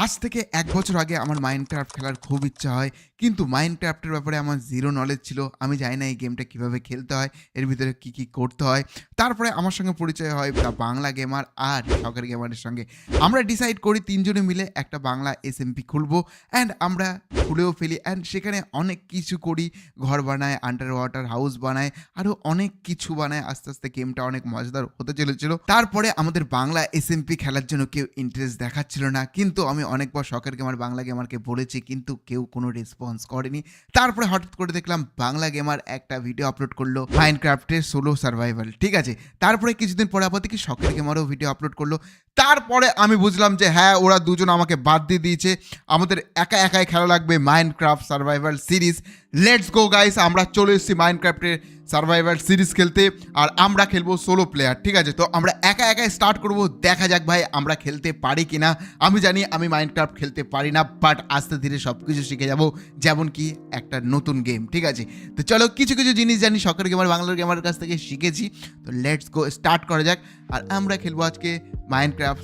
আজ থেকে ১ বছর আগে আমার মাইনক্রাফট খেলার খুব ইচ্ছা হয়, কিন্তু মাইনক্রাফটের ব্যাপারে আমার জিরো নলেজ ছিল। আমি জানি না এই গেমটা কীভাবে খেলতে হয়, এর ভিতরে কী কী করতে হয়। তারপরে আমার সঙ্গে পরিচয় হয় দ্য বাংলা গেমার আর শখের গেমারের সঙ্গে। আমরা ডিসাইড করি ৩ জনে মিলে একটা বাংলা এসএমপি খুলবো অ্যান্ড আমরা খুলেও ফেলি অ্যান্ড সেখানে অনেক কিছু করি, ঘর বানায়, আন্ডার ওয়াটার হাউস বানায়, আরও অনেক কিছু বানায়। আস্তে আস্তে গেমটা অনেক মজাদার হতে চলেছিল। তারপরে আমাদের বাংলা এসএমপি খেলার জন্য কেউ ইন্টারেস্ট দেখাচ্ছিল না, কিন্তু আমি অনেকবার শখের গেমার বাংলা গেমারকে বলেছি, কিন্তু কেউ কোনো রেসপন্স করেনি। তারপরে হঠাৎ করে দেখলাম বাংলা গেমার একটা ভিডিও আপলোড করলো মাইনক্রাফটের সোলো সার্ভাইভাল, ঠিক আছে। তারপরে কিছুদিন পরে আবার দেখি শখের গেমারও ভিডিও আপলোড করলো। তারপরে আমি বুঝলাম যে হ্যাঁ, ওরা দুজন আমাকে বাদ দিয়ে দিয়েছে, আমাদের একা একাই খেলা লাগবে Minecraft survival series. Let's go guys, আমরা চলে এসেছি মাইনক্রাফটের সার্ভাইভাল সিরিজ খেলতে, আর আমরা খেলবো সোলো প্লেয়ার, ঠিক আছে। তো আমরা একা একাই স্টার্ট করবো, দেখা যাক ভাই আমরা খেলতে পারি কিনা। আমি জানি আমি মাইনক্রাফট খেলতে পারি না, বাট আস্তে ধীরে সব কিছু শিখে যাবো, যেমন কি একটা নতুন গেম, ঠিক আছে। তো চলো কিছু কিছু জিনিস জানি শখের গেমার বাংলার গেমারের কাছ থেকে শিখেছি, তো লেটস গো স্টার্ট করা যাক। আর আমরা খেলবো আজকে মাইনক্রাফট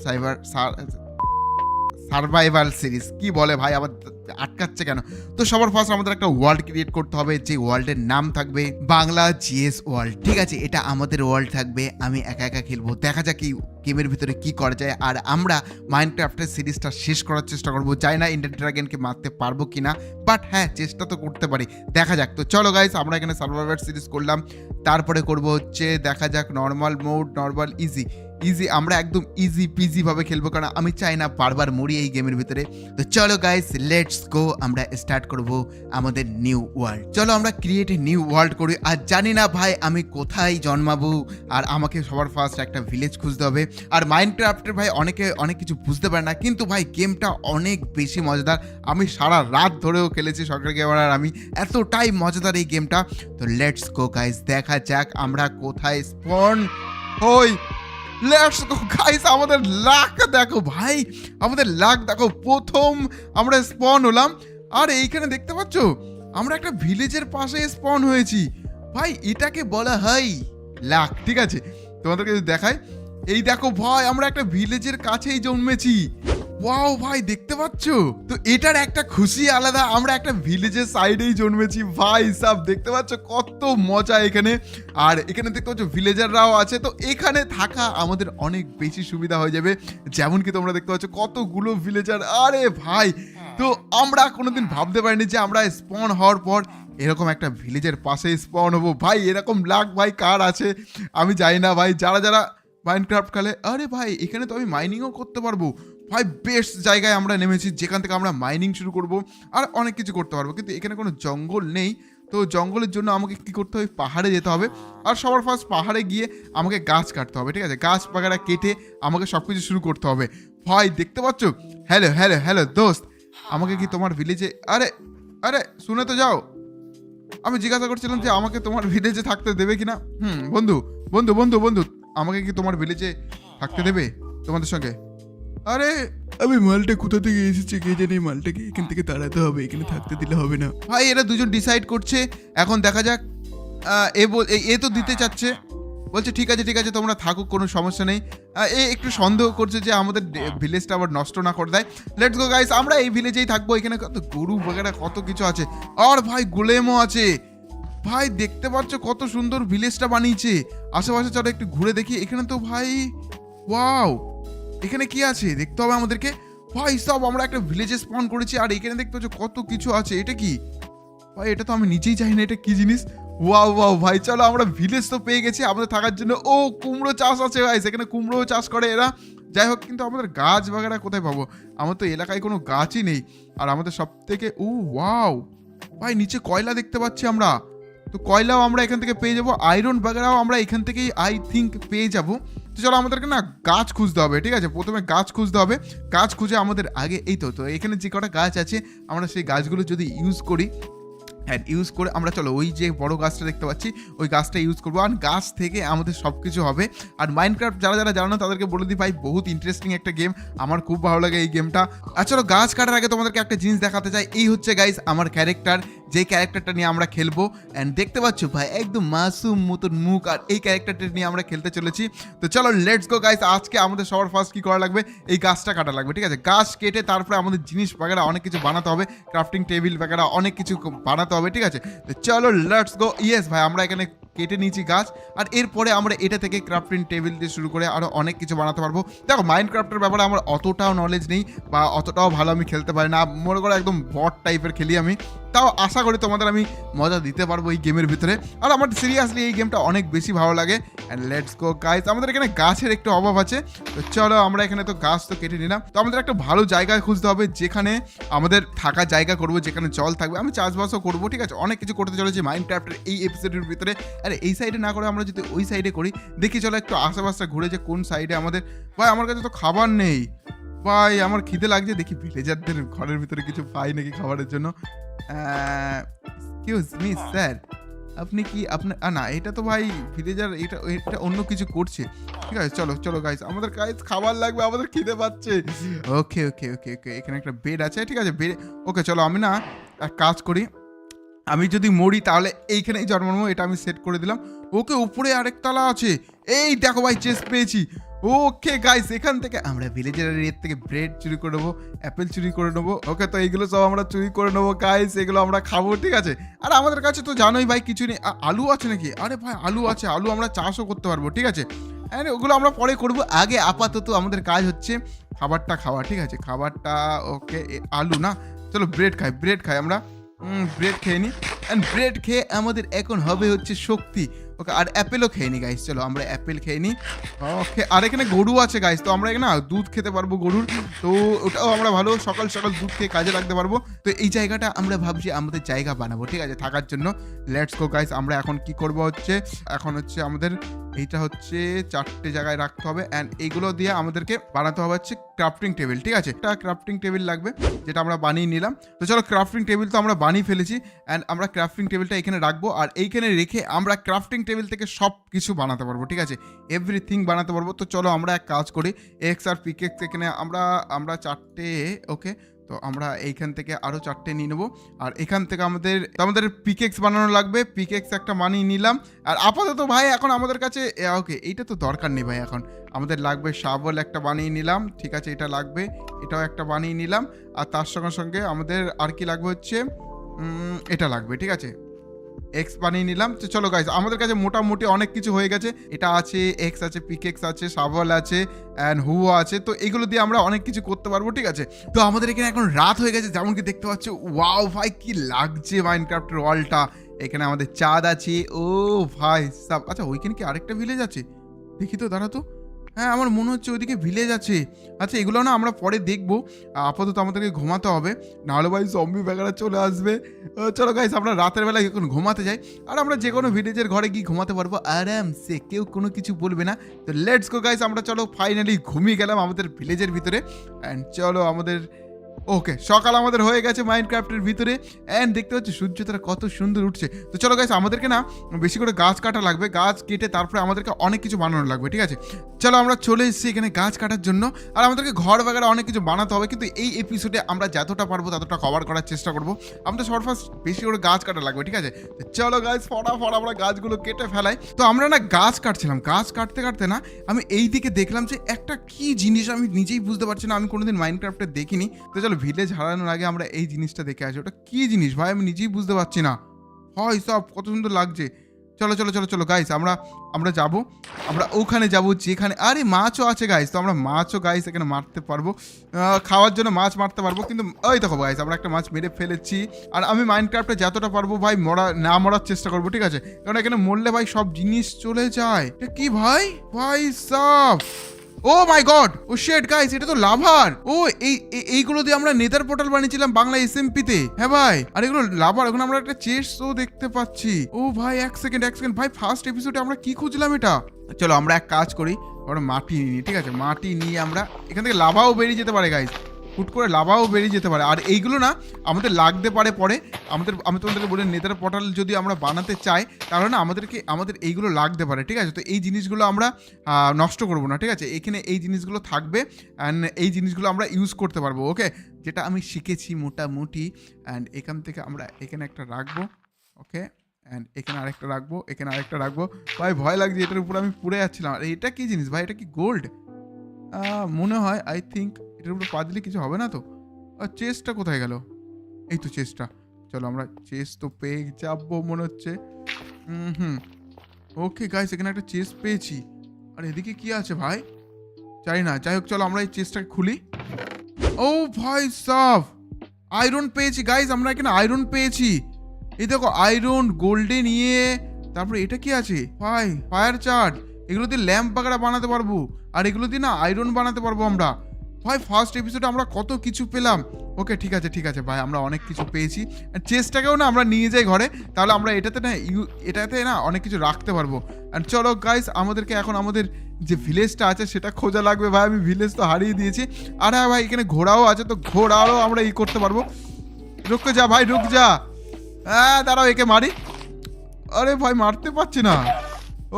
সার্ভাইভাল সিরিজ। কি বলে ভাই, আবার আটকাচ্ছে কেন? তো সবার ফার্স্ট আমাদের একটা ওয়ার্ল্ড ক্রিয়েট করতে হবে, যে ওয়ার্ল্ডের নাম থাকবে বাংলা জিএস ওয়ার্ল্ড, ঠিক আছে। এটা আমাদের ওয়ার্ল্ড থাকবে, আমি একা একা খেলবো, দেখা যাক এই গেমের ভিতরে কি করা যায়। আর আমরা মাইনক্রাফটের সিরিজটা শেষ করার চেষ্টা করবো, জানি না এন্ডার ড্রাগনকে মারতে পারবো কিনা, বাট হ্যাঁ চেষ্টা তো করতে পারি, দেখা যাক। তো চলো গাইস, আমরা এখানে সার্ভাইভাল সিরিজ করলাম, তারপরে করবো হচ্ছে দেখা যাক নর্মাল মোড, নর্মাল ইজি। আমরা একদম ইজি পিজি ভাবে খেলবো, কারণ আমি চাই না বারবার মরি এই গেমের ভিতরে। তো চলো গাইস, লেটস গো, আমরা স্টার্ট করব আমাদের নিউ ওয়ার্ল্ড। চলো আমরা ক্রিয়েট এ নিউ ওয়ার্ল্ড করি। আর জানি না ভাই আমি কোথায় জন্মাবো, আর আমাকে সবার ফার্স্ট একটা ভিলেজ খুঁজতে হবে। আর মাইনক্রাফটের ভাই অনেকে অনেক কিছু বুঝতে পারে না, কিন্তু ভাই গেমটা অনেক বেশি মজাদার। আমি সারা রাত ধরেও খেলেছি শখের গেমার, আর আমি এতটাই মজাদার এই গেমটা। তো লেটস গো গাইস, দেখা যাক আমরা কোথায় স্পন হই। লেটস গো গাইস, আমাদের লাক দেখো ভাই, আমাদের লাক দেখো, প্রথম আমরা স্পন হলাম। আর এইখানে দেখতে পাচ্ছ আমরা একটা ভিলেজের পাশে স্পন হয়েছি ভাই, এটাকে বলা হয় লাক, ঠিক আছে। তোমাদেরকে যদি দেখাই, এই দেখো ভাই, আমরা একটা ভিলেজের কাছেই জন্মেছি। ওয়াও ভাই, দেখতে পাচ্ছ তো, এটার একটা খুশি আলাদা, আমরা একটা ভিলেজের সাইডেই জন্মেছি ভাই সব, দেখতে পাচ্ছ কত মজা এখানে। আর এখানে দেখতে পাচ্ছ ভিলেজাররাও আছে, তো এখানে থাকা আমাদের অনেক বেশি সুবিধা হয়ে যাবে, যেমন কি তোমরা দেখতে পাচ্ছ কতগুলো ভিলেজার। আরে ভাই, তো আমরা কোনোদিন ভাবতে পারিনি যে আমরা স্পন হওয়ার পর এরকম একটা ভিলেজের পাশে স্পন হবো ভাই। এরকম লাক ভাই কার আছে আমি জানি না ভাই, যারা যারা মাইনক্রাফট খেলে। আরে ভাই, এখানে তো আমি মাইনিংও করতে পারবো ভাই, বেস্ট জায়গায় আমরা নেমেছি, যেখান থেকে আমরা মাইনিং শুরু করব আর অনেক কিছু করতে পারবো। কিন্তু এখানে কোনো জঙ্গল নেই, তো জঙ্গলের জন্য আমাকে কি করতে হবে, পাহাড়ে যেতে হবে। আর সবার ফার্স্ট পাহাড়ে গিয়ে আমাকে গাছ কাটতে হবে, ঠিক আছে। গাছ পাকাটা কেটে আমাকে সব কিছু শুরু করতে হবে ভাই, দেখতে পাচ্ছ। হ্যালো হ্যালো হ্যালো দোস্ত, আমাকে কি তোমার ভিলেজে, আরে আরে শুনে তো যাও, আমি জিজ্ঞাসা করছিলাম যে আমাকে তোমার ভিলেজে থাকতে দেবে কিনা। বন্ধু বন্ধু বন্ধু বন্ধু, আমাকে কি তোমার ভিলেজে থাকতে দেবে তোমাদের সঙ্গে? আরে আমি মালটা কোথা থেকে এসেছে কে জানে, মালটাকে এখান থেকে তাড়াতে হবে, এখানে থাকতে দিলে হবে না। ভাই এরা দুজন ডিসাইড করছে, এখন দেখা যাক। এ তো দিতে চাচ্ছে, বলছে ঠিক আছে ঠিক আছে তোমরা থাকুক, কোনো সমস্যা নেই। এ একটু সন্দেহ করছে যে আমাদের ভিলেজটা আবার নষ্ট না করে দেয়। লেটস গো গাইস, আমরা এই ভিলেজেই থাকবো। এখানে কত গরু বগেরা কত কিছু আছে, আর ভাই গোলেমও আছে ভাই, দেখতে পাচ্ছ কত সুন্দর ভিলেজটা বানিয়েছে। আশেপাশে চলো একটু ঘুরে দেখি। এখানে তো ভাই ওয়াও, এখানে কি আছে দেখতে হবে আমাদেরকে ভাই সব। আমরা একটা ভিলেজে স্পন করেছি, আর এখানে দেখতে পাচ্ছ কত কিছু আছে। এটা কি ভাই, এটা তো আমি নিজেই জানি না এটা কি জিনিস। ওয়াও ওয়াও ভাই, চলো আমরা ভিলেজ তো পেয়ে গেছি আমাদের থাকার জন্য। ও কুমড়ো চাষ আছে ভাই, সেখানে কুমড়ো চাষ করে এরা। যাই হোক, কিন্তু আমাদের গাছ বাগারা কোথায় পাবো? আমার তো এলাকায় কোনো গাছই নেই। আর আমাদের সব থেকে ওয়াও ভাই, নিচে কয়লা দেখতে পাচ্ছি আমরা, তো কয়লাও আমরা এখান থেকে পেয়ে যাবো, আয়রন বাগেরাও আমরা এখান থেকেই আই থিঙ্ক পেয়ে যাবো। তো চলো আমাদেরকে না গাছ খুঁজতে হবে, ঠিক আছে। প্রথমে গাছ খুঁজতে হবে, গাছ খুঁজে আমাদের আগে এই তো এখানে যে কটা গাছ আছে আমরা সেই গাছগুলো যদি ইউজ করি, হ্যাঁ ইউজ করে আমরা চলো ওই যে বড় গাছটা দেখতে পাচ্ছি ওই গাছটা ইউজ করবো, আর গাছ থেকে আমাদের সব কিছু হবে। আর মাইনক্রাফট যারা যারা জানো না তাদেরকে বলে দিই ভাই, বহুত ইন্টারেস্টিং একটা গেম, আমার খুব ভালো লাগে এই গেমটা। আর চলো গাছ কাটার আগে তোমাদেরকে একটা জিনিস দেখাতে চাই, এই হচ্ছে গাইস আমার ক্যারেক্টার, যে ক্যারেক্টারটা নিয়ে আমরা খেলবো। অ্যান্ড দেখতে পাচ্ছ ভাই একদম মাসুম মতন মুখ, আর এই ক্যারেক্টারটা নিয়ে আমরা খেলতে চলেছি। তো চলো লেটস গো গাইস। আজকে আমাদের সবার ফার্স্ট কি করা লাগবে, এই গাছটা কাটা লাগবে, ঠিক আছে? গাছ কেটে তারপরে আমাদের জিনিস বাগেরা অনেক কিছু বানাতে হবে, ক্রাফটিং টেবিল বাগেরা অনেক কিছু বানাতে হবে, ঠিক আছে? তো চলো লেটস গো। ইয়েস ভাই, আমরা এখানে কেটে নিয়েছি গাছ, আর এরপরে আমরা এটা থেকে ক্রাফটিং টেবিল দিয়ে শুরু করে আরও অনেক কিছু বানাতে পারবো। দেখো মাইনক্রাফটের ব্যাপারে আমার অতটাও নলেজ নেই বা অতটাও ভালো আমি খেলতে পারি না, মনে করো একদম বট টাইপের খেলি আমি। তাও আশা করি তোমাদের আমি মজা দিতে পারবো এই গেমের ভিতরে, আর আমার সিরিয়াসলি এই গেমটা অনেক বেশি ভালো লাগে। And let's go guys. আমাদের এখানে গাছের একটু অভাব আছে, তো চলো আমরা এখানে তো গাছ তো কেটে নিলাম, তো আমাদের একটা ভালো জায়গা খুঁজতে হবে যেখানে আমাদের থাকার জায়গা করবো, যেখানে জল থাকবে, আমি চাষবাসও করবো, ঠিক আছে? অনেক কিছু করতে চলেছি মাইনক্রাফটের এই এপিসোডের ভিতরে। আরে এই সাইডে না করে আমরা যদি ওই সাইডে করি, দেখি চলো একটু আশেপাশে ঘুরে যে কোন সাইডে আমাদের। ভাই আমার কাছে তো খাবার নেই ভাই, আমার খিদে লাগছে, দেখি ভিলেজারদের ঘরের ভিতরে কিছু পাই নাকি খাবারের জন্য। এক্সকিউজ মি স্যার, আপনি কি আপনার না, এটা তো ভাই ভিলেজার, এটা এটা অন্য কিছু করছে, ঠিক আছে? চলো চলো গাইস, আমাদের গাইস খাবার লাগবে, আমাদের খিদে পাচ্ছে। ওকে ওকে ওকে ওকে, এখানে একটা বেড আছে, ঠিক আছে? বেড ওকে। চলো আমি না এক কাজ করি, আমি যদি মরি তাহলে এইখানেই জন্মাবো, এটা আমি সেট করে দিলাম। ওকে, উপরে আরেক তলা আছে, এই দেখো ভাই চেস্ট পেয়েছি। ওকে গাইস, এখান থেকে আমরা ভিলেজের এর থেকে ব্রেড চুরি করে নেবো, অ্যাপেল চুরি করে নেবো। ওকে, তো এইগুলো সব আমরা চুরি করে নেবো গাইস, এগুলো আমরা খাবো, ঠিক আছে? আর আমাদের কাছে তো জানোই ভাই কিছু নেই। আলু আছে নাকি? আরে ভাই আলু আছে, আলু আমরা চাষও করতে পারবো, ঠিক আছে? আরে ওগুলো আমরা পরে করবো, আগে আপাতত আমাদের কাজ হচ্ছে খাবারটা খাওয়া, ঠিক আছে? খাবারটা ওকে, আলু না, চলো ব্রেড খাই, ব্রেড খাই আমরা। ব্রেড খেয়ে নিই, অ্যান্ড ব্রেড খেয়ে আমাদের এখন হবে হচ্ছে শক্তি। ওকে, আর অ্যাপেলও খেয়ে নিই গাইস, চলো আমরা অ্যাপেল খেয়ে নিই। ওকে, আর এখানে গরু আছে গাইস, তো আমরা এখানে দুধ খেতে পারবো গরুর, তো ওটাও আমরা ভালো সকাল সকাল দুধ খেয়ে কাজে লাগতে পারবো। তো এই জায়গাটা আমরা ভাবছি আমাদের জায়গা বানাবো, ঠিক আছে, থাকার জন্য। Let's go guys. আমরা এখন কি করবো হচ্ছে, এখন হচ্ছে আমাদের এইটা হচ্ছে 4টে জায়গায় রাখতে হবে, অ্যান্ড এইগুলো দিয়ে আমাদেরকে বানাতে হবে হচ্ছে ক্রাফটিং টেবিল, ঠিক আছে? একটা ক্রাফটিং টেবিল লাগবে, যেটা আমরা বানিয়ে নিলাম। তো চলো ক্রাফটিং টেবিল তো আমরা বানিয়ে ফেলেছি, অ্যান্ড আমরা ক্রাফটিং টেবিলটা এখানে রাখবো, আর এইখানে রেখে আমরা ক্রাফটিং টেবিল থেকে সব কিছু বানাতে পারবো, ঠিক আছে? এভরিথিং বানাতে পারবো। তো চলো আমরা এক কাজ করি, এক্স আর পিকেক্স এখানে আমরা 4টে, ওকে, তো আমরা এইখান থেকে আরও 4টে নিয়ে নেবো, আর এখান থেকে আমাদের পিকেক্স বানানো লাগবে, পিকেক্স একটা বানিয়ে নিলাম। আর আপাতত ভাই এখন আমাদের কাছে ওকে, এইটা তো দরকার নেই ভাই, এখন আমাদের লাগবে শাবল একটা বানিয়ে নিলাম, ঠিক আছে? এটা লাগবে, এটাও একটা বানিয়ে নিলাম, আর তার সঙ্গে সঙ্গে আমাদের আর কি লাগবে হচ্ছে এটা লাগবে, ঠিক আছে? এক্স বানিয়ে নিলাম। তো চলো গাইস, আমাদের কাছে মোটামুটি অনেক কিছু হয়ে গেছে, এটা আছে, এক্স আছে, পিকেক্স আছে, শাবল আছে, অ্যান্ড হুও আছে, তো এগুলো দিয়ে আমরা অনেক কিছু করতে পারবো, ঠিক আছে? তো আমাদের এখানে এখন রাত হয়ে গেছে, যেমন কি দেখতে পাচ্ছ। ওয়াও ভাই, কি লাগছে মাইনক্রাফটের ওয়ালটা। এখানে আমাদের চাঁদ আছে, ও ভাই সাব। আচ্ছা, ওইখানে কি আরেকটা ভিলেজ আছে? দেখি তো, দাঁড়া তো। হ্যাঁ, আমার মনে হচ্ছে ওইদিকে ভিলেজ আছে। আচ্ছা, এগুলো না আমরা পরে দেখবো, আপাতত আমাদেরকে ঘুমাতে হবে, নাহলে ভাই জম্বি ব্যাগারা চলে আসবে। চলো গাইস, আমরা রাতের বেলায় এখন ঘুমাতে যাই, আর আমরা যে কোনো ভিলেজের ঘরে গিয়ে ঘুমাতে পারবো আরামসে, কেউ কোনো কিছু বলবে না। তো লেটস গো গাইস, আমরা চলো ফাইনালি ঘুমিয়ে গেলাম আমাদের ভিলেজের ভিতরে। অ্যান্ড চলো আমাদের ওকে, সকাল আমাদের হয়ে গেছে মাইনক্রাফটের ভিতরে, অ্যান্ড দেখতে পাচ্ছি সূর্য তারা কত সুন্দর উঠছে। তো চলো গাইস, আমাদেরকে না বেশি করে গাছ কাটা লাগবে, গাছ কেটে তারপরে আমাদেরকে অনেক কিছু বানানো লাগবে, ঠিক আছে? চলো আমরা চলে এসেছি এখানে গাছ কাটার জন্য, আর আমাদেরকে ঘর বাগারে অনেক কিছু বানাতে হবে, কিন্তু এই এপিসোডে আমরা যতটা পারবো ততটা কভার করার চেষ্টা করবো। আমাদের সবার ফার্স্ট বেশি করে গাছ কাটা লাগবে, ঠিক আছে? তো চলো গাইস, ফটাফট আমরা গাছগুলো কেটে ফেলাই। তো আমরা না গাছ কাটছিলাম, গাছ কাটতে কাটতে না আমি এই দিকে দেখলাম যে একটা কি জিনিস আমি নিজেই বুঝতে পারছি না, আমি কোনোদিন মাইনক্রাফটে দেখিনি। তো চলো ভিলেজ হারানোর আগে আমরা এই জিনিসটা দেখে আসি, ওটা কি জিনিস ভাই আমি নিজেই বুঝতে পারছি না। হয় সব কত সুন্দর লাগছে। চলো চলো চলো চলো গাইস, আমরা যাবো, আমরা ওখানে যাবো যেখানে আরে মাছও আছে গাইস। তো আমরা মাছও গাইস এখানে মারতে পারবো, খাওয়ার জন্য মাছ মারতে পারবো। কিন্তু ওই দেখো গাইস, আমরা একটা মাছ মেরে ফেলেছি। আর আমি মাইনক্রাফটে যতটা পারবো ভাই মরার চেষ্টা করবো, ঠিক আছে? কারণ এখানে মরলে ভাই সব জিনিস চলে যায়। এটা কি ভাই, ভাই সাব, ও মাই গড, ও শিট গাইস, এটা তো লাভার। ও এইগুলো দিয়ে আমরা নেদার পোর্টাল বানিয়েছিলাম বাংলা এসএমপি তে। হ্যাঁ ভাই, আর এগুলো লাভার। এখন আমরা একটা চেস্টও দেখতে পাচ্ছি। ও ভাই, এক সেকেন্ড ভাই, ফার্স্ট এপিসোডে আমরা কি খুঁজলাম এটা? চলো আমরা এক কাজ করি, আমরা মাটি নিই, ঠিক আছে? মাটি নিয়ে আমরা এখান থেকে লাভাও বেরিয়ে যেতে পারে গাইস। হুট করে লাভাও বেরিয়ে যেতে পারে। আর এইগুলো না আমাদের লাগতে পারে পরে। আমি তোমাদেরকে বলি নেদার পোর্টাল যদি আমরা বানাতে চাই তাহলে না আমাদের এইগুলো লাগতে পারে, ঠিক আছে? তো এই জিনিসগুলো আমরা নষ্ট করবো না, ঠিক আছে? এখানে এই জিনিসগুলো থাকবে অ্যান্ড এই জিনিসগুলো আমরা ইউজ করতে পারবো, ওকে? যেটা আমি শিখেছি মোটামুটি। অ্যান্ড এখান থেকে আমরা এখানে একটা রাখবো, ওকে? অ্যান্ড এখানে আরেকটা রাখবো, এখানে আরেকটা রাখবো। ভাই ভয় লাগছে, এটার উপর আমি পুড়ে যাচ্ছিলাম। আর এটা কি জিনিস ভাই? এটা কি গোল্ড মনে হয়? আই থিঙ্ক এটার উপর পা দিলে কিছু হবে না তো। আর চেস্টটা কোথায় গেল? এই তো চেস্টটা। চলো আমরা চেস্ট তো পেয়ে যাবো মনে হচ্ছে। ওকে গাইস, এখানে একটা চেস্ট পেয়েছি। আর এদিকে কি আছে ভাই জানি না, যাই হোক চলো আমরা এই চেস্টটাকে খুলি। ও ভাই সাব, আয়রন পেয়েছি গাইস, আমরা এখানে আয়রন পেয়েছি। এই দেখো আয়রন, গোল্ডেন তারপরে এটা কি আছে ভাই? Fire charge. এগুলো দিয়ে ল্যাম্প বাগাড়া বানাতে পারবো, আর এগুলো দিয়ে না আয়রন বানাতে পারবো আমরা। ভাই ফার্স্ট এপিসোডে আমরা কত কিছু পেলাম। ওকে ঠিক আছে ভাই, আমরা অনেক কিছু পেয়েছি। চেষ্টাকেও না আমরা নিয়ে যাই ঘরে, তাহলে আমরা এটাতে না অনেক কিছু রাখতে পারবো। আর চলো গাইস, আমাদেরকে এখন আমাদের যে ভিলেজটা আছে সেটা খোঁজা লাগবে ভাই। আমি ভিলেজ তো হারিয়ে দিয়েছি। আর হ্যাঁ ভাই, এখানে ঘোড়াও আছে, তো ঘোড়াও আমরা করতে পারবো। রুক যা ভাই, রুক যা। হ্যাঁ দাঁড়াও, একে মারি। আরে ভাই মারতে পারছি না।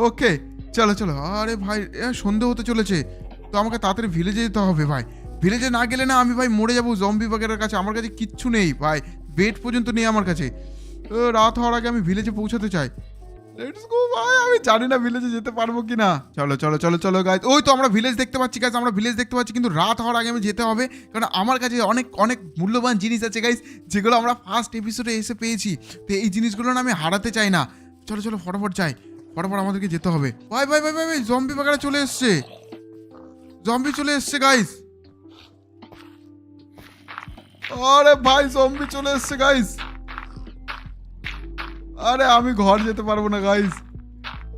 ওকে চলো। আরে ভাই সন্ধে হতে চলেছে, তো আমাকে তাড়াতাড়ি ভিলেজে যেতে হবে ভাই। ভিলেজে না গেলে না আমি ভাই মরে যাবো জম্বি বাগের কাছে। আমার কাছে কিচ্ছু নেই ভাই, বেড পর্যন্ত নেই আমার কাছে। রাত হওয়ার আগে আমি ভিলেজে পৌঁছাতে চাই। লেটস গো ভাই, আমি জানি না ভিলেজে যেতে পারবো কিনা। চলো গাইস, ওই তো আমরা ভিলেজ দেখতে পাচ্ছি গাইস, আমরা ভিলেজ দেখতে পাচ্ছি। কিন্তু রাত হওয়ার আগে আমি যেতে হবে, কারণ আমার কাছে অনেক মূল্যবান জিনিস আছে গাইস, যেগুলো আমরা ফার্স্ট এপিসোডে এসে পেয়েছি। তো এই জিনিসগুলো না আমি হারাতে চাই না। চলো ফটাফট যাই, ফটাফট আমাদেরকে যেতে হবে। ভাই জম্বি বাগেরা চলে এসছে, জম্বি চলে এসছে গাইস। আরে ভাই জম্বি চলে এসছে গাইস। আরে আমি ঘর যেতে পারবো না গাইস,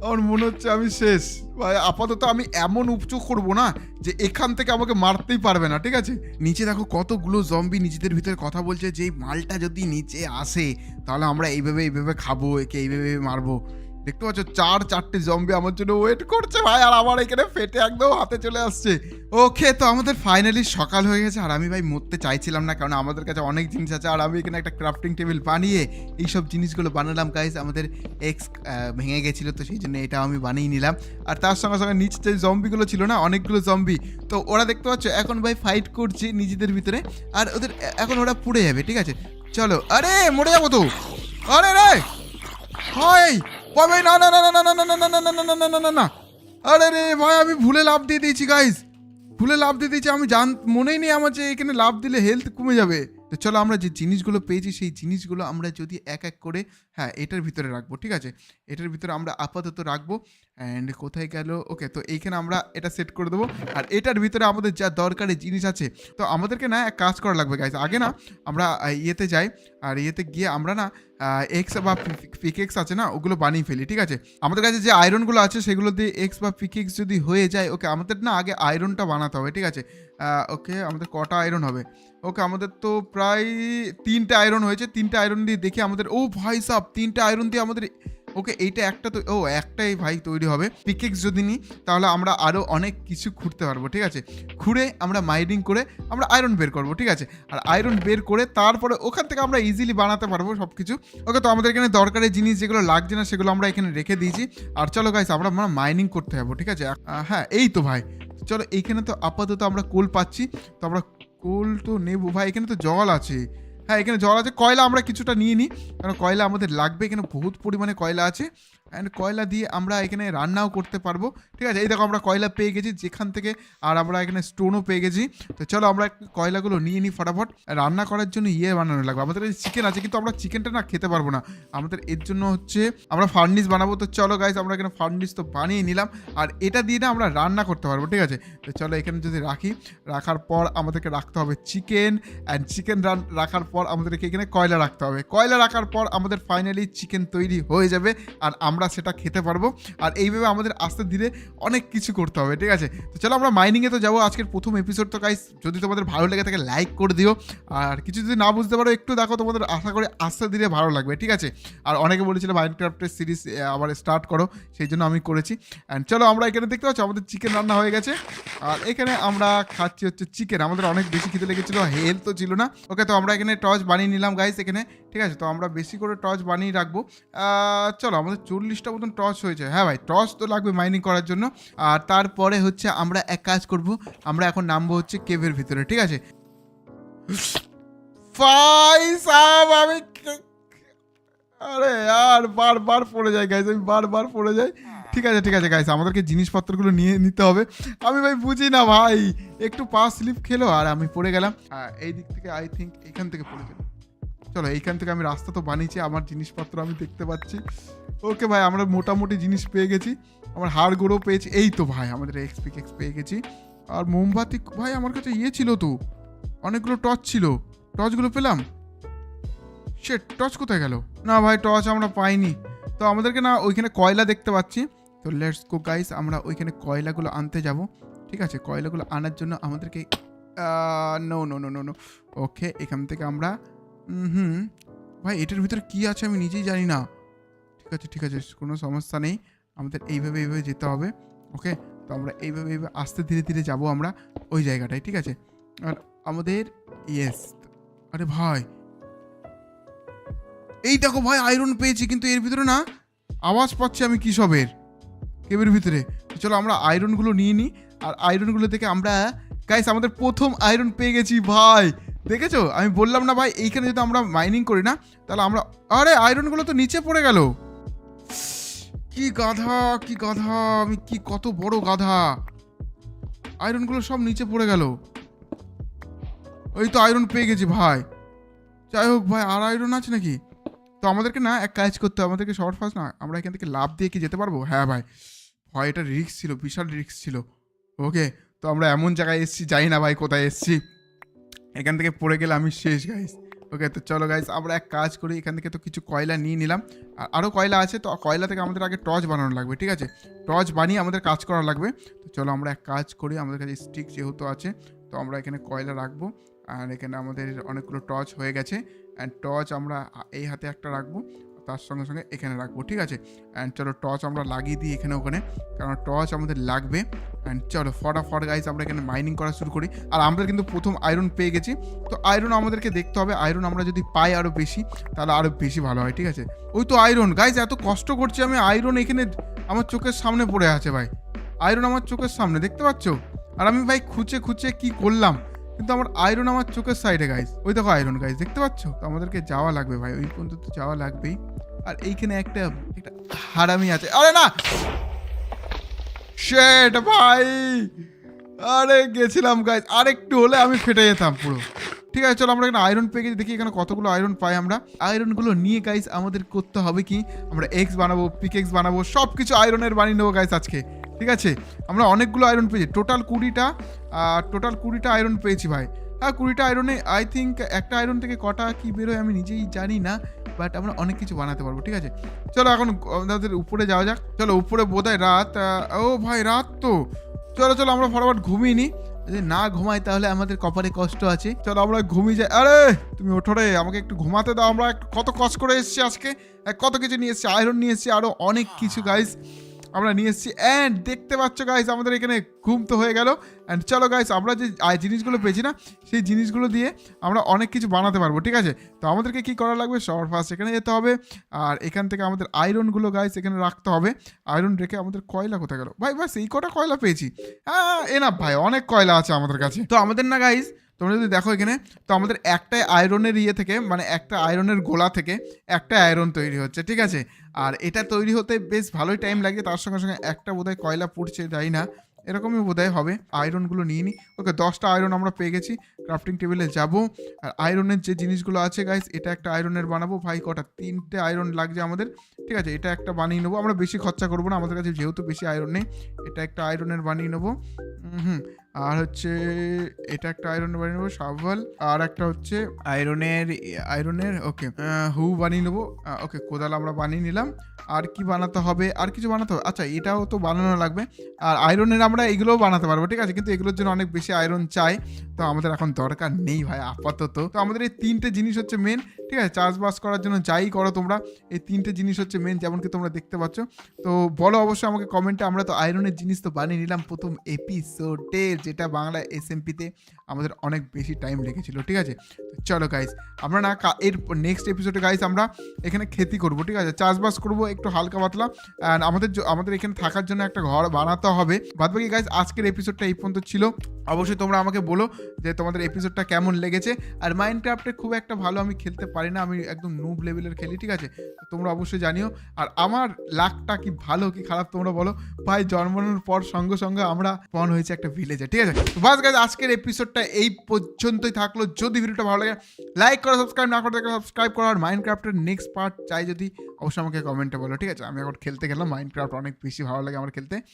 আমার মনে হচ্ছে আমি শেষ ভাই। আপাতত আমি এমন উপচোগ করবো না যে এখান থেকে আমাকে মারতেই পারবে না, ঠিক আছে? নিচে দেখো কতগুলো জম্বি নিজেদের ভিতরে কথা বলছে যে এই মালটা যদি নিচে আসে তাহলে আমরা এইভাবে খাবো, একে এইভাবে মারবো। দেখতে পাচ্ছ 4-4টে জম্বি আমার জন্য ওয়েট করছে ভাই, আর আমার এখানে ফেটে একদম হাতে চলে আসছে। ওকে, তো আমাদের ফাইনালি সকাল হয়ে গেছে। আর আমি ভাই মরতে চাইছিলাম না, কারণ আমাদের কাছে অনেক জিনিস আছে। আর আমি এখানে একটা ক্রাফটিং টেবিল বানিয়ে এইসব জিনিসগুলো বানালাম গাইস। আমাদের এক্স ভেঙে গেছিলো, তো সেই জন্য এটা আমি বানিয়ে নিলাম। আর তার সঙ্গে নিচে যে জম্বিগুলো ছিল না, অনেকগুলো জম্বি, তো ওরা দেখতে পাচ্ছ এখন ভাই ফাইট করছে নিজেদের ভিতরে। আর ওদের এখন ওরা পুড়ে যাবে, ঠিক আছে? চলো। আরে মরে যাবো তো। আরে রে ভাই ভাই, না। আরে রে ভাই, আমি ভুলে লাফ দিয়ে দিয়েছি গাইস, আমি মনেই নেই আমার যে এখানে লাফ দিলে হেলথ কমে যাবে। তো চলো আমরা যে জিনিসগুলো পেয়েছি সেই জিনিসগুলো আমরা যদি এক এক করে এটার ভিতরে রাখবো, ঠিক আছে? এটার ভিতরে আমরা আপাতত রাখবো। অ্যান্ড কোথায় গেল? ওকে, তো এইখানে আমরা এটা সেট করে দেবো। আর এটার ভিতরে আমাদের যা দরকারি জিনিস আছে, তো আমাদেরকে না এক কাজ করা লাগবে গাইস। আগে না আমরা ইয়েতে যাই, আর ইয়েতে গিয়ে আমরা না এক্স বা পিকেক্স আছে না, ওগুলো বানিয়ে ফেলি, ঠিক আছে? আমাদের কাছে যে আয়রনগুলো আছে সেগুলো দিয়ে এক্স বা পিকেক্স যদি হয়ে যায়, ওকে আমাদের না আগে আয়রনটা বানাতে হবে, ঠিক আছে? ওকে, আমাদের কটা আয়রন হবে? ওকে, আমাদের তো প্রায় 3টে আয়রন হয়েছে। 3টে আয়রন দিয়ে দেখি আমাদের, ও ভাই সাব 3টে আয়রন দিয়ে আমাদের, ওকে এইটা একটা তো, একটাই ভাই তৈরি হবে। পিকেক্স যদি নিই তাহলে আমরা আরও অনেক কিছু খুঁড়তে পারবো, ঠিক আছে? খুঁড়ে আমরা মাইনিং করে আমরা আয়রন বের করবো, ঠিক আছে? আর আয়রন বের করে তারপরে ওখান থেকে আমরা ইজিলি বানাতে পারবো সব কিছু। ওকে, তো আমাদের এখানে দরকারি জিনিস যেগুলো লাগছে না সেগুলো আমরা এখানে রেখে দিয়েছি। আর চলো গাইস, আমরা মাইনিং করতে যাবো, ঠিক আছে? হ্যাঁ এই তো ভাই, চলো এইখানে তো আপাতত আমরা কোল পাচ্ছি, তো আমরা কোল তো নেবো ভাই। এখানে তো জল আছে, এখানে জল আছে। কয়লা আমরা কিছুটা নিয়ে নিই, কারণ কয়লা আমাদের লাগবে। এখানে বহুত পরিমাণে কয়লা আছে, অ্যান্ড কয়লা দিয়ে আমরা এখানে রান্নাও করতে পারবো, ঠিক আছে? এই দেখো আমরা কয়লা পেয়ে গেছি যেখান থেকে, আর আমরা এখানে স্টোনও পেয়ে গেছি। তো চলো আমরা কয়লাগুলো নিয়ে নিই ফটাফট। রান্না করার জন্য বানানো লাগবে। আমাদের এই চিকেন আছে, কিন্তু আমরা চিকেনটা না খেতে পারবো না। আমাদের এর জন্য হচ্ছে আমরা ফার্নিস বানাবো। তো চলো গাইস, আমরা এখানে ফার্নিস তো বানিয়ে নিলাম, আর এটা দিয়ে না আমরা রান্না করতে পারবো, ঠিক আছে? তো চলো এখানে যদি রাখার পর আমাদেরকে রাখতে হবে চিকেন, অ্যান্ড চিকেন রাখার পর আমাদেরকে এখানে কয়লা রাখতে হবে। কয়লা রাখার পর আমাদের ফাইনালি চিকেন তৈরি হয়ে যাবে, আর আমরা আমরা সেটা খেতে পারবো। আর এইভাবে আমাদের আস্তে ধীরে অনেক কিছু করতে হবে, ঠিক আছে? তো চলো আমরা মাইনিংয়ে তো যাবো। আজকের প্রথম এপিসোড তো গাইস, যদি তোমাদের ভালো লেগে থাকে লাইক করে দিও, আর কিছু যদি না বুঝতে পারো একটু দেখো, তোমাদের আশা করি আস্তে ধীরে ভালো লাগবে, ঠিক আছে? আর অনেকে বলেছিল মাইনক্রাফটের সিরিজ আবার স্টার্ট করো, সেই জন্য আমি করেছি। অ্যান্ড চলো আমরা এখানে দেখতে পাচ্ছি আমাদের চিকেন রান্না হয়ে গেছে, আর এখানে আমরা খাচ্ছি হচ্ছে চিকেন। আমাদের অনেক বেশি খিদে লেগেছিল, হেলথ তো ছিল না। ওকে, তো আমরা এখানে টর্চ বানিয়ে নিলাম গাইস এখানে, ঠিক আছে? তো আমরা বেশি করে টর্চ বানিয়ে রাখবো। চলো আমাদের 40টা মতন টর্চ হয়েছে। হ্যাঁ ভাই, টর্চ তো লাগবে মাইনিং করার জন্য। আর তারপরে হচ্ছে আমরা এক কাজ করব, আমরা এখন নামবো হচ্ছে কেভের ভিতরে, ঠিক আছে? ভাই সাব আমি আরে আর বারবার পড়ে যাই গাইস, আমি বারবার পড়ে যাই। ঠিক আছে ঠিক আছে গাইস, আমাদেরকে জিনিসপত্রগুলো নিয়ে নিতে হবে। আমি ভাই বুঝি না ভাই, একটু পা স্লিপ খেলো আর আমি পড়ে গেলাম। এই দিক থেকে আই থিঙ্ক এখান থেকে পড়ে গেলাম। চলো এইখান থেকে আমি রাস্তা তো বানিয়েছি, আমার জিনিসপত্র আমি দেখতে পাচ্ছি। ওকে ভাই, আমরা মোটামুটি জিনিস পেয়ে গেছি, আমার হাড় গোড়ও পেয়েছি। এই তো ভাই আমাদের এক্সপি পেয়ে গেছি। আর মোমবাতি ভাই আমার কাছে ইয়ে ছিল তো, অনেকগুলো টর্চ ছিল, টর্চগুলো পেলাম। শেট, টর্চ কোথায় গেল? না ভাই টর্চ আমরা পাইনি। তো আমাদেরকে না ওইখানে কয়লা দেখতে পাচ্ছি। তো লেটস গো গাইস, আমরা ওইখানে কয়লাগুলো আনতে যাব, ঠিক আছে? কয়লাগুলো আনার জন্য আমাদেরকে no no no no no okay, এখান থেকে আমরা ভাই এটার ভিতরে কি আছে আমি নিজেই জানি না। ঠিক আছে ঠিক আছে, কোনো সমস্যা নেই, আমাদের এইভাবে এইভাবে যেতে হবে। ওকে, তো আমরা এইভাবে এইভাবে আস্তে ধীরে ধীরে যাব আমরা ওই জায়গাটায়, ঠিক আছে? আর আমাদের ইয়েস, আরে ভাই এই দেখো ভাই আয়রন পেয়েছি, কিন্তু এর ভিতরে না আওয়াজ পাচ্ছি আমি কি সবের কেবের ভিতরে। তো চলো আমরা আয়রনগুলো নিয়ে নিই, আর আয়রনগুলো থেকে আমরা গাইস আমাদের প্রথম আয়রন পেয়ে গেছি ভাই। দেখেছো, আমি বললাম না ভাই এইখানে যদি আমরা মাইনিং করি না তাহলে আমরা, আরে আয়রনগুলো তো নিচে পড়ে গেল। কি গাধা কি গাধা, আমি কি কত বড় গাধা, আয়রনগুলো সব নিচে পড়ে গেল। ওই তো আয়রন পেয়ে গেছি ভাই। যাই হোক ভাই, আর আয়রন আছে নাকি? তো আমাদেরকে না এক কাজ করতে হবে, আমাদেরকে শর্ট ফাস্ট না আমরা এখান থেকে লাভ দিয়ে কি যেতে পারবো? হ্যাঁ ভাই, ভয় এটা রিস্ক ছিল, বিশাল রিস্ক ছিল। ওকে, তো আমরা এমন জায়গায় এসেছি, জানি না ভাই কোথায় এসেছি, এখান থেকে পড়ে গেলে আমি শেষ গাইস। ওকে, তো চলো গাইস আমরা এক কাজ করি, এখান থেকে তো কিছু কয়লা নিয়ে নিলাম, আর আরও কয়লা আছে, তো কয়লা থেকে আমাদের আগে টর্চ বানানো লাগবে, ঠিক আছে? টর্চ বানিয়ে আমাদের কাজ করা লাগবে। তো চলো আমরা এক কাজ করি, আমাদের কাছে স্টিক যেহেতু আছে, তো আমরা এখানে কয়লা রাখবো। আর এখানে আমাদের অনেকগুলো টর্চ হয়ে গেছে, অ্যান্ড টর্চ আমরা এই হাতে একটা রাখবো, তার সঙ্গে সঙ্গে এখানে রাখবো, ঠিক আছে? অ্যান্ড চলো টর্চ আমরা লাগিয়ে দিই এখানে ওখানে, কারণ টর্চ আমাদের লাগবে। অ্যান্ড চলো ফটাফট গাইস আমরা এখানে মাইনিং করা শুরু করি। আর আমরা কিন্তু প্রথম আয়রন পেয়ে গেছি, তো আয়রন আমাদেরকে দেখতে হবে, আয়রন আমরা যদি পাই আরও বেশি তাহলে আরও বেশি ভালো হয়, ঠিক আছে? ওই তো আয়রন গাইস, এত কষ্ট করছি আমি, আয়রন এখানে আমার চোখের সামনে পড়ে আছে ভাই, আয়রন আমার চোখের সামনে দেখতে পাচ্ছ? আর আমি ভাই খুঁচে খুঁচে কি করলাম, কিন্তু আমার আয়রন আমার চোখের সাইডে গাইস, ওই দেখো আয়রন গাইস দেখতে পাচ্ছ? তো আমাদেরকে যাওয়া লাগবে ভাই, ওই পর্যন্ত তো যাওয়া লাগবেই। আর এইখানে একটা একটা হারামি আছে, আরে না শেট ভাই, আরে গেছিলাম গাইস, আর একটু হলে আমি ফেটে যেতাম পুরো। ঠিক আছে চলো আমরা এখানে আয়রন পেয়ে গেছি, দেখি এখানে কতগুলো আয়রন পাই আমরা। আয়রনগুলো নিয়ে গাইস আমাদের করতে হবে কি, আমরা এক্স বানাবো, পিকেক্স বানাবো, সব কিছু আয়রনের বানিয়ে নেবো গাইস আজকে, ঠিক আছে? আমরা অনেকগুলো আয়রন পেয়েছি, টোটাল 20টা আয়রন পেয়েছি ভাই। হ্যাঁ 20টা আয়রনে আই থিঙ্ক একটা আয়রন থেকে কটা কি বেরোয় আমি নিজেই জানি না, বাট আমরা অনেক কিছু বানাতে পারবো, ঠিক আছে? চলো এখন আমাদের উপরে যাওয়া যাক। চলো উপরে বোধহয় রাত, ও ভাই রাত তো, চলো চলো আমরা ফটাফট ঘুমিয়ে নিই, যদি না ঘুমাই তাহলে আমাদের কপালে কষ্ট আছে। চলো আমরা ঘুমিয়ে যাই। আরে তুমি ওঠো রে, আমাকে একটু ঘুমাতে দাও, আমরা কত কষ্ট করে এসেছি আজকে, কত কিছু নিয়ে এসেছি, আয়রন নিয়ে এসেছি, আরও অনেক কিছু গাইস আমরা নিয়ে এসেছি। অ্যান্ড দেখতে পাচ্ছ গাইস আমাদের এখানে ঘুম তো হয়ে গেল। অ্যান্ড চলো গাইস আমরা যে জিনিসগুলো পেয়েছি না, সেই জিনিসগুলো দিয়ে আমরা অনেক কিছু বানাতে পারবো, ঠিক আছে? তো আমাদেরকে কি করা লাগবে, সবার ফার্স্ট এখানে যেতে হবে, আর এখান থেকে আমাদের আয়রনগুলো গাইস এখানে রাখতে হবে। আয়রন রেখে আমাদের কয়লা কোথায় গেল ভাই? বাস এই কটা কয়লা পেয়েছি, হ্যাঁ এনাফ ভাই, অনেক কয়লা আছে আমাদের কাছে। তো আমাদের না গাইস তোমরা যদি দেখো এখানে, তো আমাদের একটাই আয়রনের ইয়ে থেকে, মানে একটা আয়রনের গোলা থেকে একটা আয়রন তৈরি হচ্ছে, ঠিক আছে? আর এটা তৈরি হতে বেশ ভালোই টাইম লাগে, তার সঙ্গে সঙ্গে একটা বোধহয় কয়লা পড়ছে, যাই না এরকমই বোধহয় হবে। আয়রনগুলো নিয়ে নিই। ওকে 10টা আয়রন আমরা পেয়ে গেছি, ক্রাফটিং টেবিলে যাব। আর আয়রনের যে জিনিসগুলো আছে গাইস, এটা একটা আয়রনের বানাবো ভাই, কটা 3টে আয়রন লাগছে আমাদের, ঠিক আছে? এটা একটা বানিয়ে নেবো, আমরা বেশি খরচা করবো না, আমাদের কাছে যেহেতু বেশি আয়রন নেই, এটা একটা আয়রনের বানিয়ে নেবো। আর হচ্ছে এটা একটা আয়রন বানিয়ে নেবো, শাভল। আর একটা হচ্ছে আয়রনের ওকে হু বানিয়ে নেবো। ওকে, কোদাল আমরা বানিয়ে নিলাম। আর কি বানাতে হবে, আর কিছু বানাতে হবে? আচ্ছা, এটাও তো বানানো লাগবে। আর আয়রনের আমরা এগুলোও বানাতে পারবো, ঠিক আছে, কিন্তু এগুলোর জন্য অনেক বেশি আয়রন চাই, তো আমাদের এখন দরকার নেই ভাই আপাতত। তো আমাদের এই 3টে জিনিস হচ্ছে মেন, ঠিক আছে, চাষবাস করার জন্য যাই করো তোমরা, এই 3টে জিনিস হচ্ছে মেন, যেমন কি তোমরা দেখতে পাচ্ছ। তো বলো অবশ্যই আমাকে কমেন্টে। আমরা তো আয়রনের জিনিস তো বানিয়ে নিলাম প্রথম এপিসোডে, যেটা বাংলা এসএমপিতে আমাদের অনেক বেশি টাইম লেগেছিল, ঠিক আছে। তো চলো গাইস, আমরা না এর নেক্সট এপিসোডে গাইস আমরা এখানে খেতি করব, ঠিক আছে, চাষবাস করব একটু হালকা পাতলা। অ্যান্ড আমাদের এখানে থাকার জন্য একটা ঘর বানাতে হবে। বাদ বাকি গাইস আজকের এপিসোডটা এই পর্যন্ত ছিল। অবশ্যই তোমরা আমাকে বলো যে তোমাদের এপিসোডটা কেমন লেগেছে। আর মাইনক্রাফটে খুব একটা ভালো আমি খেলতে পারি না, আমি একদম নুব লেভেলের খেলি, ঠিক আছে। তো তোমরা অবশ্যই জানিও। আর আমার লাকটা কি ভালো কি খারাপ তোমরা বলো। ভাই জন্মানোর পর সঙ্গে সঙ্গে আমরা পণ হয়েছে একটা ভিলেজে, ঠিক আছে। তো বাস গাইস আজকের এপিসোডটা এই পর্যন্তই থাকলো। যদি ভিডিওটা ভালো লাগে লাইক করো, সাবস্ক্রাইব না করে দেখো সাবস্ক্রাইব করো। আর মাইনক্রাফটের নেক্সট পার্ট চাই যদি অবশ্যই আমাকে কমেন্টে বলো, ঠিক আছে। আমি এখন খেলতে গেলাম, মাইনক্রাফট অনেক বেশি ভালো লাগে আমার খেলতে।